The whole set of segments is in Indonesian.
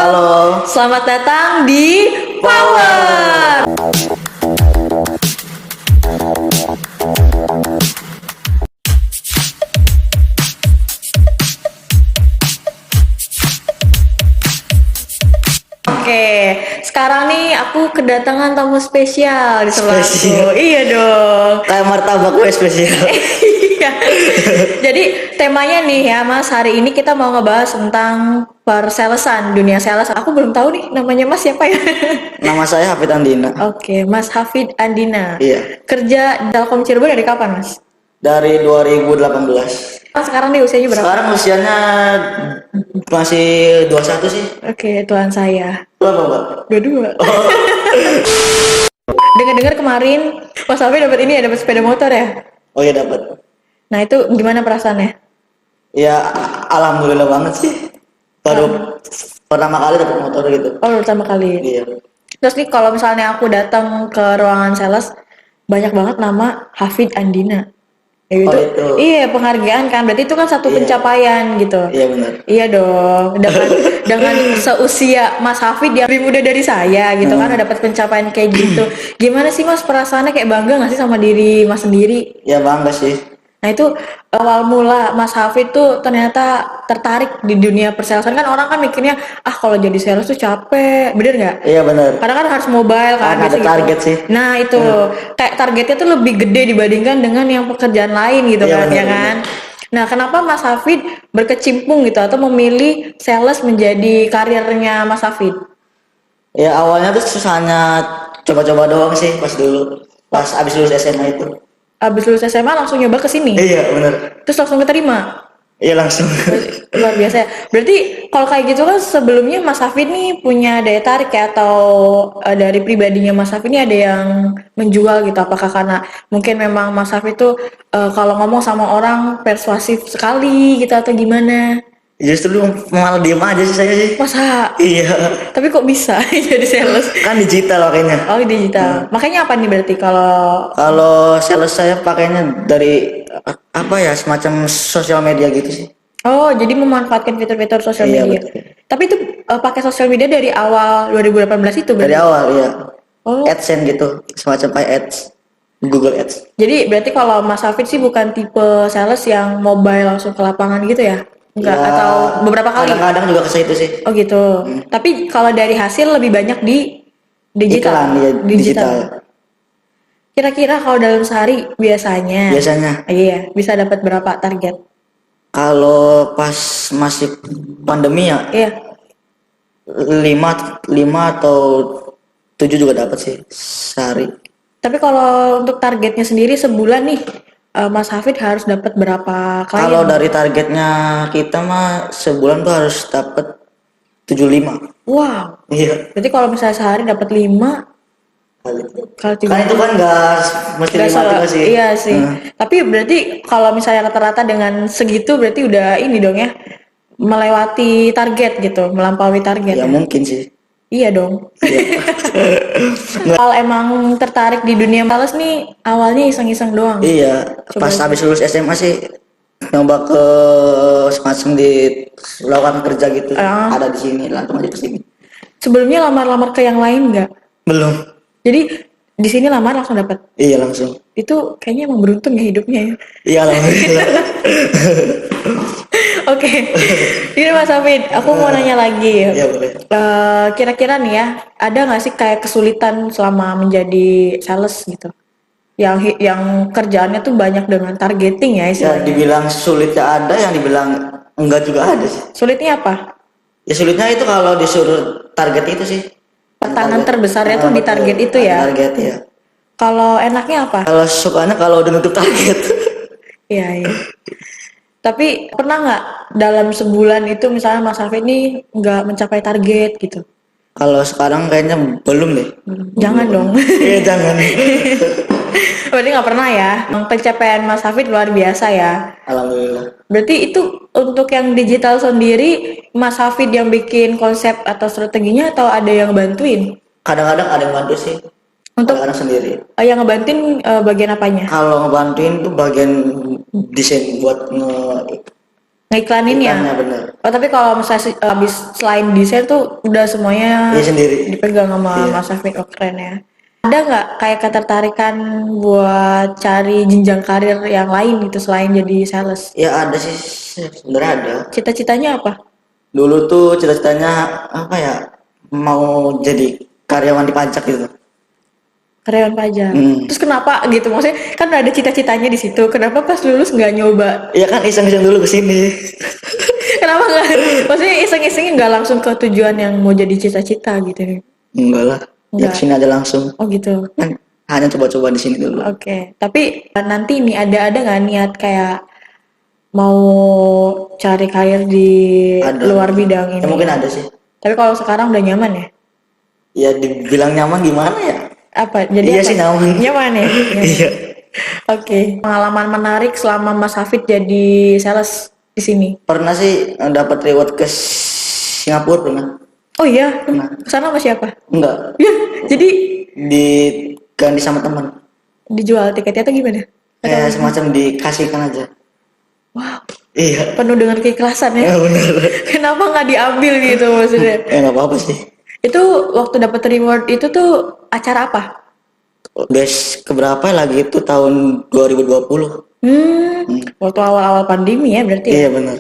Halo. Selamat datang di Power. Oke, sekarang nih aku kedatangan tamu spesial di sebelahku. Spesial? Iya dong. Kayak martabak gue spesial. Iya. Jadi temanya nih ya Mas, hari ini kita mau ngebahas tentang perselesan, dunia sales. Aku belum tahu nih namanya Mas siapa ya. Nama saya Hafid Andina. Oke, Mas Hafid Andina. Iya. Kerja di Telkom Cirebon dari kapan Mas? Dari 2018. Mas sekarang nih usianya berapa? Sekarang usianya masih 21 sih. Oke, Tuhan saya. Berapa, Mbak? Dua-dua. Dengar-dengar kemarin Mas Hafid dapat ini ya, dapat sepeda motor ya? Oh iya dapat. Nah itu gimana perasaannya? Ya alhamdulillah banget sih. Baru pertama kali dapat motor gitu. Oh pertama kali. Iya. Terus nih kalau misalnya aku datang ke ruangan sales, banyak banget nama Hafid Andina. Ya gitu. Oh, itu. Iya penghargaan kan, berarti itu kan satu Iya. pencapaian gitu. Iya benar. Iya dong, dengan seusia Mas Hafid yang lebih muda dari saya gitu kan, udah dapat pencapaian kayak gitu. Gimana sih Mas perasaannya, kayak bangga nggak sih sama diri Mas sendiri? Ya bangga sih. Nah itu awal mula Mas Hafid tuh ternyata tertarik di dunia persalesan. Kan orang kan mikirnya kalau jadi sales tuh capek, bener nggak? Iya benar. Karena kan harus mobile kan, Kan ada biasa target sih. Nah itu kayak targetnya tuh lebih gede dibandingkan dengan yang pekerjaan lain gitu Iya, kan, benar, ya kan? Nah kenapa Mas Hafid berkecimpung gitu atau memilih sales menjadi karirnya Mas Hafid? Ya awalnya tuh susahnya coba-coba doang sih pas dulu. Pas abis lulus SMA itu. Abis lulus SMA langsung nyoba ke sini, Iya benar. terus langsung keterima. Iya langsung. Luar biasa ya. Berarti kalau kayak gitu kan sebelumnya Mas Hafid nih punya daya tarik ya, atau dari pribadinya Mas Hafid ini ada yang menjual gitu? Apakah karena mungkin memang Mas Hafid tuh kalau ngomong sama orang persuasif sekali gitu atau gimana? Justru malah diem aja sih saya sih. Masa? Iya. Tapi kok bisa jadi sales? Kan digital makanya. Oh digital. Makanya apa nih berarti kalau Kalau sales saya pakainya dari apa ya, semacam sosial media gitu sih. oh jadi memanfaatkan fitur-fitur sosial Iya, media. betul. Tapi itu pakai sosial media dari awal 2018 itu Dari berarti? awal ya. Oh. AdSense gitu, semacam kayak ads, Google Ads. Jadi berarti kalau Mas Hafid sih bukan tipe sales yang mobile langsung ke lapangan gitu ya? Enggak, Ya, atau beberapa kali? kadang-kadang juga ke situ sih. Oh gitu. Tapi kalau dari hasil lebih banyak di digital. Iklan, ya, digital. Kira-kira kalau dalam sehari biasanya? Biasanya. Iya, bisa dapat berapa target? Kalau pas masih pandemi ya, Iya. 5 atau 7 juga dapat sih sehari. Tapi kalau untuk targetnya sendiri sebulan nih, Mas Hafid harus dapat berapa klien? Kalau dari targetnya kita mah sebulan tuh harus dapat 75. Wow. Iya. Berarti kalau misalnya sehari dapat 5 kali Kan itu kan nggak mesti Nggak 5 juga salah. sih. Iya sih. Tapi berarti kalau misalnya rata-rata dengan segitu berarti udah ini dong ya, melewati target gitu, melampaui target Ya ya. mungkin sih. Iya dong. Iya. Kalau emang tertarik di dunia sales nih awalnya iseng-iseng doang. Iya, Coba pas aja. habis lulus SMA sih nyoba ke semacam di lowongan kerja gitu. Ada di sini, langsung aja ke sini. Sebelumnya lamar-lamar ke yang lain nggak? Belum. Jadi di sini lamar langsung dapat. Iya langsung. Itu kayaknya emang beruntung ya hidupnya ya. Iya alhamdulillah. Oke. Ini Mas Hafid, aku mau nanya lagi. Iya boleh. Kira-kira nih ya, ada nggak sih kayak kesulitan selama menjadi sales gitu? Yang kerjaannya tuh banyak dengan targeting ya Ya istilahnya. dibilang sulitnya ada, yang dibilang enggak juga ada sih. Sulitnya apa? Ya sulitnya itu kalau disuruh target itu sih. Tantangan terbesarnya tuh di betul. target itu ya. Target ya. Kalau enaknya apa? Kalau sukanya kalau udah nutup target. Iya, iya. Tapi pernah nggak dalam sebulan itu misalnya Mas Hafid nih nggak mencapai target gitu? Kalau sekarang kayaknya belum deh. Jangan dong. Iya jangan. Berarti nggak pernah ya? Pencapaian Mas Hafid luar biasa ya. Alhamdulillah. Berarti itu untuk yang digital sendiri, Mas Hafid yang bikin konsep atau strateginya atau ada yang bantuin? Kadang-kadang ada yang bantu sih. Untuk Kadang-kadang sendiri. yang ngebantuin bagian apanya? Kalau ngebantuin tuh bagian desain buat Ngiklanin ya. Iklannya bener. Oh tapi kalau misalnya habis selain desain tuh udah semuanya Dia sendiri. dipegang sama Iya. Mas Hafid. Oh keren ya. Ada nggak kayak ketertarikan buat cari jenjang karir yang lain gitu selain jadi sales? Ya ada sih, sebenarnya ada. Cita-citanya apa? Dulu tuh cita-citanya apa ya, mau jadi karyawan di pajak gitu. Karyawan pajak. Hmm. Terus kenapa gitu? Maksudnya kan udah ada cita-citanya di situ. Kenapa pas lulus nggak nyoba? Ya kan iseng-iseng dulu kesini. Kenapa nggak? Maksudnya iseng-isengnya nggak langsung ke tujuan yang mau jadi cita-cita gitu? Enggak lah, ya Enggak. kesini aja langsung. Oh gitu. Kan hanya coba-coba di sini dulu. Oke. Tapi nanti ini ada nggak niat kayak mau cari karir di Ada. luar bidang ini? Ya mungkin ada sih. Tapi kalau sekarang udah nyaman ya? Ya dibilang nyaman gimana ya? Apa? Jadi Iya apa? sih, nyaman. Nyaman ya? Nyaman. Iya. Oke. Pengalaman menarik selama Mas Hafid jadi sales di sini. Pernah sih dapat reward ke Singapura pernah. Oh iya, kesana sama siapa? Enggak, Ya, jadi diganti sama teman. dijual tiketnya atau gimana? Kayak semacam dikasihkan aja. Wow, Iya. penuh dengan keikhlasan ya. Ya benar. Kenapa nggak diambil gitu maksudnya? Ya nggak apa-apa sih. Itu waktu dapat reward itu tuh acara apa? Guys, keberapa lagi itu tahun 2020? Waktu awal-awal pandemi ya berarti ya? Iya benar.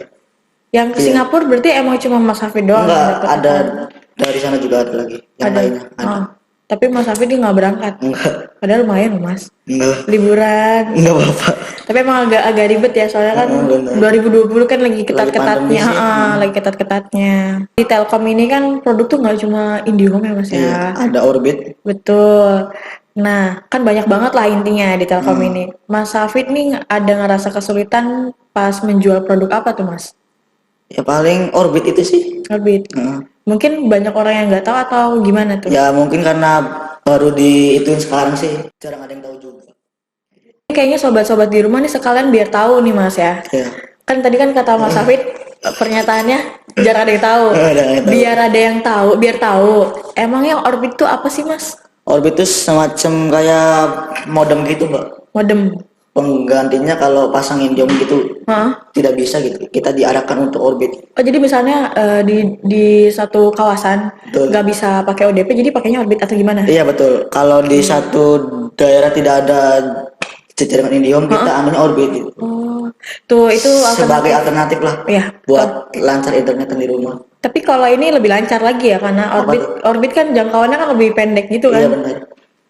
Yang ke Singapura berarti emang cuma Mas Hafid doang Enggak, yang dapet ada apa? dari sana juga ada lagi. Yang Ada. lainnya ada. Ah, tapi Mas Hafid dia nggak berangkat. Enggak, Padahal lumayan loh Mas. enggak, Liburan. enggak apa-apa. Tapi emang agak ribet ya soalnya kan Benar. 2020 kan lagi ketat-ketatnya, Lagi pandemi sih. lagi ketat-ketatnya. Di Telkom ini kan produk tuh nggak cuma IndiHome ya Mas Iya, ya. ada Orbit. Betul. Nah, kan banyak banget lah intinya di Telkom ini. Mas Hafid nih ada ngerasa kesulitan pas menjual produk apa tuh Mas? Ya paling Orbit itu sih. Orbit. Heeh. Mungkin banyak orang yang nggak tahu atau gimana tuh? Ya mungkin karena baru diituin sekarang sih, jarang ada yang tahu juga. Kayaknya sobat-sobat di rumah nih sekalian biar tahu nih Mas ya. Ya. Kan tadi kan kata Mas Hafid pernyataannya jarang ada yang tahu. Ada yang tahu. Biar ada yang tahu, biar tahu. Emangnya Orbit itu apa sih Mas? Orbit itu semacam kayak modem gitu, Mbak. Modem. Penggantinya kalau pasang Indium gitu Hah? tidak bisa gitu. Kita diarahkan untuk Orbit. Oh jadi misalnya di satu kawasan Betul. nggak bisa pakai ODP jadi pakainya Orbit atau gimana? Iya betul. Kalau di satu daerah tidak ada jaringan Indium, kita ambilnya Orbit gitu. Oh, tuh itu Sebagai alternatif lah ya. buat lancar internet di rumah. Tapi kalau ini lebih lancar lagi ya karena Apa Orbit kan jangkauannya kan lebih pendek gitu kan? Iya benar.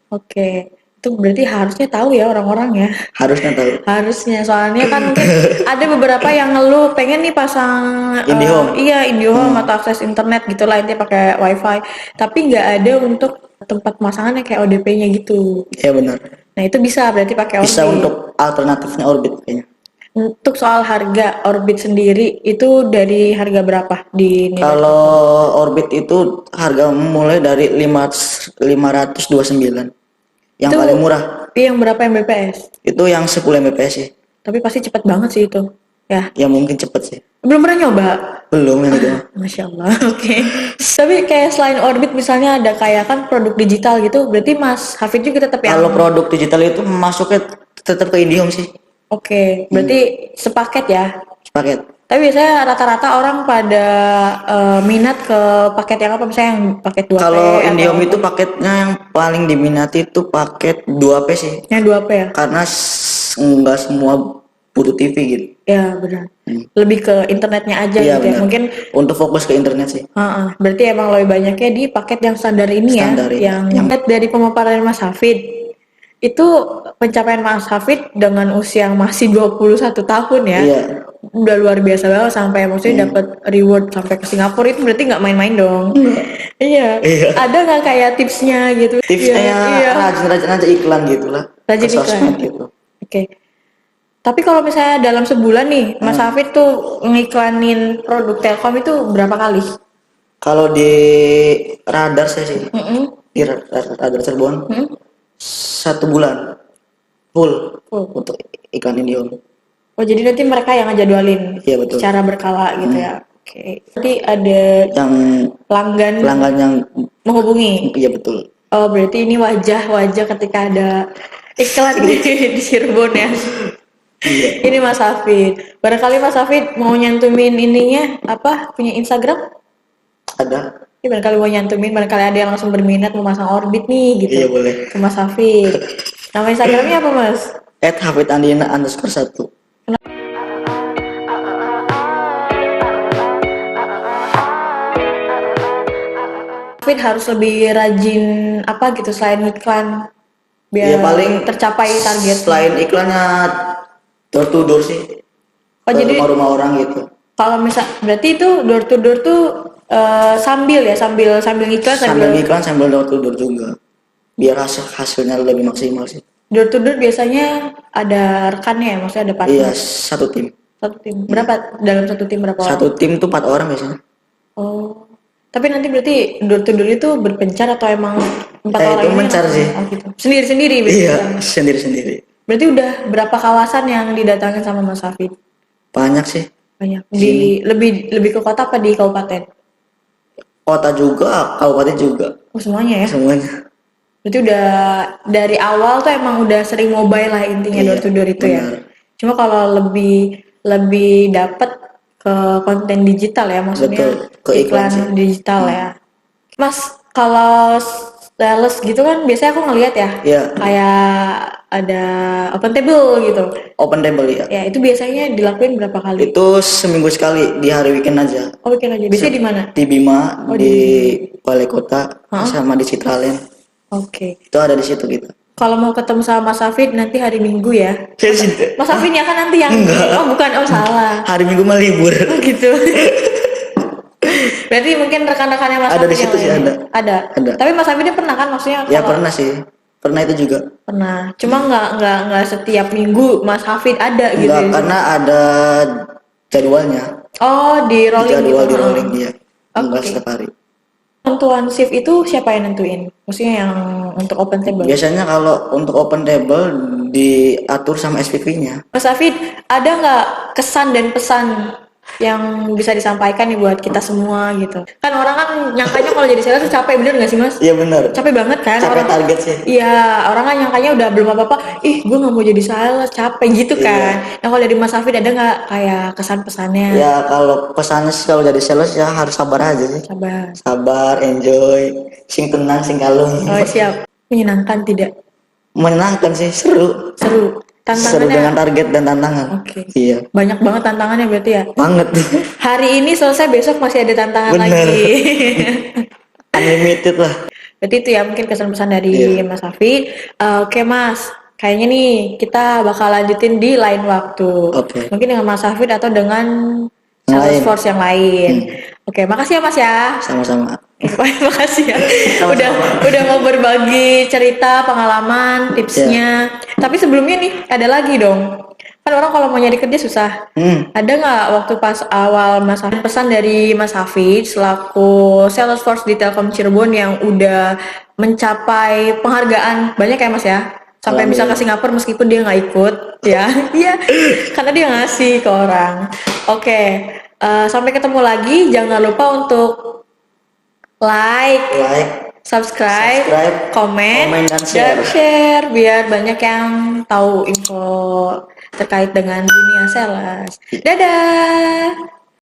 Oke, itu berarti harusnya tahu ya orang-orang ya. Harusnya tahu. Harusnya soalnya kan mungkin ada beberapa yang ngeluh pengen nih pasang IndiHome. iya IndiHome atau akses internet gitu lah intinya pakai wifi tapi nggak ada untuk tempat pemasangannya kayak ODP-nya gitu. Iya benar. Nah itu bisa berarti pakai Orbit. Bisa untuk alternatifnya Orbit kayaknya. Untuk soal harga Orbit sendiri itu dari harga berapa di nilai? Kalau Orbit itu harga mulai dari 529. Yang Itu- paling murah Yang berapa Mbps? itu yang 10 Mbps sih. Tapi pasti cepet banget sih itu. Ya, Ya mungkin cepet sih. belum pernah nyoba. Belum yang itu. Masya Allah, oke. Tapi kayak selain Orbit misalnya ada kayak kan produk digital gitu, berarti Mas Hafid juga tetap yang Kalau produk digital itu masuknya tetap ke Indium sih. oke, berarti sepaket ya. Paket. Tapi biasanya rata-rata orang pada minat ke paket yang apa misalnya yang paket 2P Kalau atau Indium itu paketnya yang paling diminati itu paket 2P sih. yang 2P ya? Karena nggak semua butuh TV gitu. Ya benar. Lebih ke internetnya aja Iya gitu ya. benar. Mungkin Untuk fokus ke internet sih. berarti emang lebih banyaknya di paket yang standar ini Standar ya. ini. Yang dari pemaparan Mas Hafid itu pencapaian Mas Hafid dengan usia yang masih 21 tahun ya. Iya. Udah luar biasa banget sampai maksudnya dapat reward sampai ke Singapura itu berarti nggak main-main dong. Iya. Iya. Ada nggak kayak tipsnya gitu? Tipsnya Iya, ya iya. rajin-rajin aja iklan gitu lah. Rajin Ke sosmed iklan. gitu. Oke. Tapi kalau misalnya dalam sebulan nih, Mas Hafid tuh ngiklanin produk Telkom itu berapa kali? Kalau di radar saya sih, Mm-mm. di radar Cirebon, 1 bulan full Full. untuk iklan Indium. Oh jadi nanti mereka yang ngejadwalin Iya, betul. secara berkala gitu ya. Oke. Nanti ada Yang pelanggan pelanggan yang menghubungi. iya betul. Oh berarti ini wajah-wajah ketika ada iklan di Cirebon ya. Ini Mas Hafid. Barangkali Mas Hafid mau nyantumin ininya apa? Punya Instagram? Ada. Ya, barangkali mau nyantumin, barangkali ada yang langsung berminat mau masang orbit nih gitu. Iya boleh. Ke Mas Hafid. Nama Instagramnya apa Mas? @hafidandina_1. Hafid harus lebih rajin apa gitu selain iklan biar Ya paling tercapai target. selain iklannya door to door sih. Oh, Ke jadi rumah-rumah orang gitu. kalau misal berarti itu door to door tuh sambil ya sambil iklan Sambil iklan sambil door to door juga. Biar hasilnya lebih maksimal sih. door to door biasanya ada rekannya ya, maksudnya ada Iya, partner. satu tim. Satu tim. Berapa dalam satu tim berapa orang? Satu tim tuh 4 orang biasanya. Oh. Tapi nanti berarti door to door itu berpencar atau emang 4 orang Itu ini mencar langsung- sih. Oh, gitu. Sendiri-sendiri berarti. Iya, kan? sendiri-sendiri. Berarti udah berapa kawasan yang didatangin sama Mas Hafid? Banyak sih. Banyak. Di lebih ke kota apa di kabupaten? Kota juga, kabupaten juga. Oh, semuanya ya. Semuanya. Berarti udah dari awal tuh emang udah sering mobile lah intinya Iya, door to door itu ya. benar. Cuma kalau lebih dapet ke konten digital ya, maksudnya Betul, ke iklan sih. digital ya. Mas, kalau sales gitu kan biasanya aku ngeliat ya, Iya. kayak ada open table gitu. Open table ya. Ya itu biasanya dilakuin berapa kali? Itu seminggu sekali di hari weekend aja. Oh bikin aja. Biasanya di mana? Di Bima, Oh, di Balai Kota, sama di Citraland. Oke. Itu ada di situ gitu. Kalau mau ketemu sama Mas Hafid nanti hari Minggu ya. Mas Hafidnya kan nanti yang oh bukan, oh salah. Hari Minggu mah libur. Oh gitu. Berarti mungkin rekan-rekannya Mas Ada Hafid di situ yang sih, lain. ada. Ada. Tapi Mas Hafidnya pernah kan maksudnya? Ya kalau- pernah sih. Pernah itu juga. Pernah. Cuma nggak setiap minggu Mas Hafid ada gitu. Enggak, ya? karena ada jadwalnya. Oh di rolling Jadwal gitu. di rolling dia. Enggak Oke. setiap hari. Tentuan shift itu siapa yang nentuin? Maksudnya yang untuk open table. Biasanya kalau untuk open table diatur sama SPV-nya. Mas Hafid, ada nggak kesan dan pesan yang bisa disampaikan nih buat kita semua gitu? Kan orang kan nyangkanya kalau jadi sales tuh capek, bener nggak sih Mas? Iya benar. Capek banget kan? Capek orang, target sih. Iya, orang kan nyangkanya udah belum apa-apa, ih gue nggak mau jadi sales, capek gitu kan? Nah kalau dari Mas Hafid ada nggak kayak kesan-pesannya? Ya kalau pesannya sih kalau jadi sales ya harus sabar aja sih. Sabar. Sabar, enjoy, sing tenang, sing kalem. Oh siap. Menyenangkan tidak? Menyenangkan sih, seru. Seru. Seru dengan Tantangannya target dan tantangan. Oke. Iya, banyak banget tantangannya berarti ya? banget. Hari ini selesai, besok masih ada tantangan Bener. lagi. Unlimited lah. Berarti itu ya mungkin pesan-pesan dari Mas Hafid. Oke Mas, kayaknya nih kita bakal lanjutin di lain waktu. Oke. Mungkin dengan Mas Hafid atau dengan Yang lain. Salesforce yang lain. Oke, makasih ya Mas ya. Sama-sama. Makasih ya. Udah mau berbagi cerita, pengalaman, tipsnya. Tapi sebelumnya nih ada lagi dong. Kan orang kalau mau nyari kerja susah. Ada nggak waktu pas awal Mas Hafid pesan dari Mas Hafid selaku Salesforce di Telkom Cirebon yang udah mencapai penghargaan banyak ya Mas ya? Sampai bisa ke Singapura meskipun dia nggak ikut ya. Iya, karena dia ngasih ke orang. Oke, sampai ketemu lagi. Jangan lupa untuk like, subscribe, komen, dan share. share biar banyak yang tahu info terkait dengan dunia sales. Dadah.